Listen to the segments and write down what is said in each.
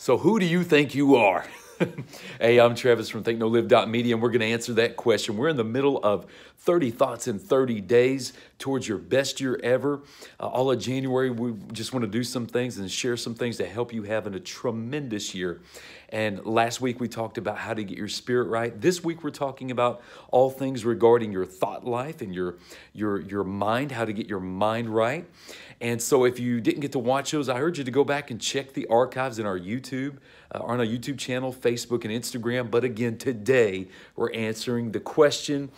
So who do you think you are? Hey, I'm Travis from ThinkKnowLive.Media, and we're going to answer that question. We're in the middle of 30 thoughts in 30 days towards your best year ever. All of January, we just want to do some things and share some things to help you have a tremendous year. And last week, we talked about how to get your spirit right. This week, we're talking about all things regarding your thought life and your mind, how to get your mind right. And so if you didn't get to watch those, I urge you to go back and check the archives in our YouTube, on our YouTube channel, Facebook, and Instagram. But again, today we're answering the question,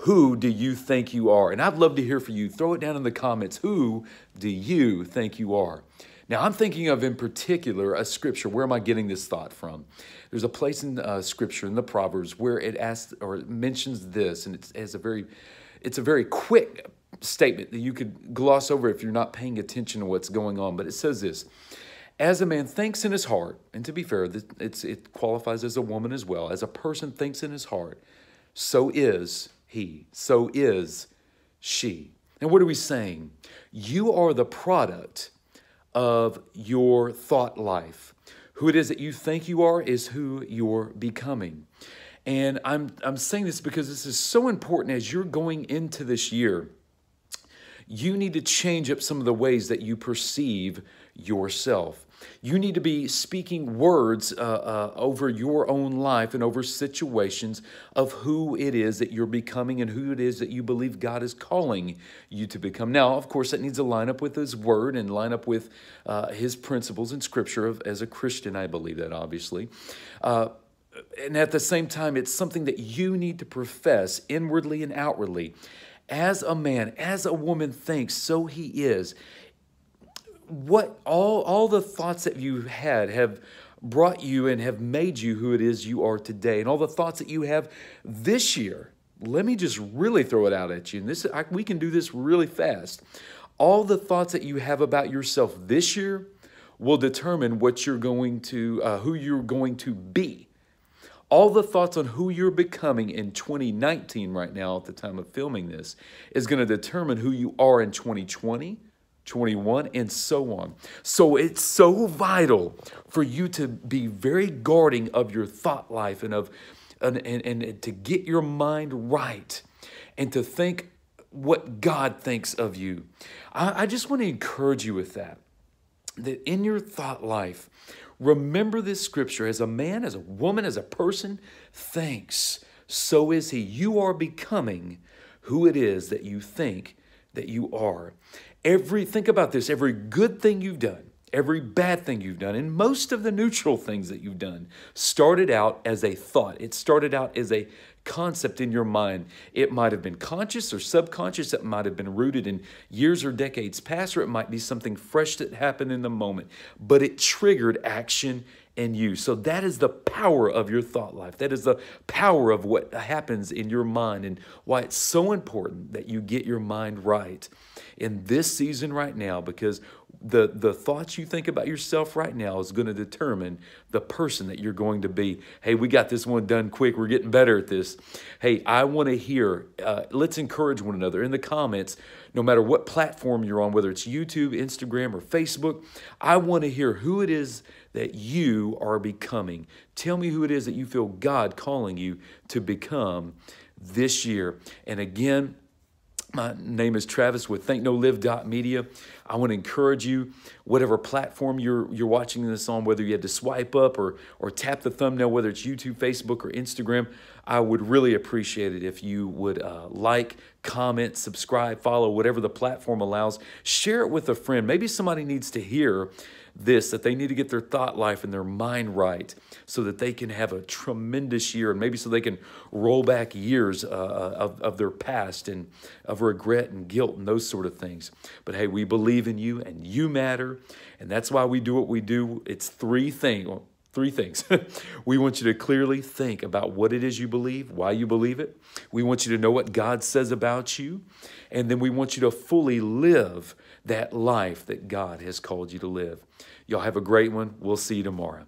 who do you think you are? And I'd love to hear from you. Throw it down in the comments. Who do you think you are? Now, I'm thinking of, in particular, a scripture. Where am I getting this thought from? There's a place in scripture, in the Proverbs, where it asks or it mentions this, and it's a very quick statement that you could gloss over if you're not paying attention to what's going on. But it says this: as a man thinks in his heart, and to be fair, it qualifies as a woman as well, as a person thinks in his heart, so is he, so is she. And what are we saying? You are the product of your thought life. Who it is that you think you are is who you're becoming. And I'm saying this because this is so important as you're going into this year. You need to change up some of the ways that you perceive yourself. You need to be speaking words over your own life and over situations of who it is that you're becoming and who it is that you believe God is calling you to become. Now, of course, that needs to line up with His Word and line up with His principles in Scripture. As a Christian, I believe that, obviously. And at the same time, it's something that you need to profess inwardly and outwardly. As a man, as a woman thinks, so he is. What all the thoughts that you had have brought you and have made you who it is you are today. And all the thoughts that you have this year, let me just really throw it out at you. And we can do this really fast. All the thoughts that you have about yourself this year will determine what you're going to, who you're going to be. All the thoughts on who you're becoming in 2019 right now at the time of filming this is going to determine who you are in 2020, 21, and so on. So it's so vital for you to be very guarding of your thought life and to get your mind right and to think what God thinks of you. I just want to encourage you with that in your thought life, remember this scripture: as a man, as a woman, as a person thinks, so is he. You are becoming who it is that you think that you are. Think about this: every good thing you've done, every bad thing you've done, and most of the neutral things that you've done started out as a thought. It started out as a concept in your mind. It might have been conscious or subconscious. It might have been rooted in years or decades past, or it might be something fresh that happened in the moment, but it triggered action in you. So that is the power of your thought life. That is the power of what happens in your mind, and why it's so important that you get your mind right in this season right now, because the thoughts you think about yourself right now is going to determine the person that you're going to be. Hey, we got this one done quick. We're getting better at this. Hey, I want to hear, let's encourage one another in the comments, no matter what platform you're on, whether it's YouTube, Instagram, or Facebook. I want to hear who it is that you are becoming. Tell me who it is that you feel God calling you to become this year. And again, my name is Travis with ThinkKnowLive.Media. I want to encourage you, whatever platform you're watching this on, whether you had to swipe up or tap the thumbnail, whether it's YouTube, Facebook, or Instagram, I would really appreciate it if you would like, comment, subscribe, follow, whatever the platform allows. Share it with a friend. Maybe somebody needs to hear this, that they need to get their thought life and their mind right so that they can have a tremendous year, and maybe so they can roll back years of their past and of regret and guilt and those sort of things. But hey, we believe in you and you matter, and that's why we do what we do. It's three things. We want you to clearly think about what it is you believe, why you believe it. We want you to know what God says about you. And then we want you to fully live that life that God has called you to live. Y'all have a great one. We'll see you tomorrow.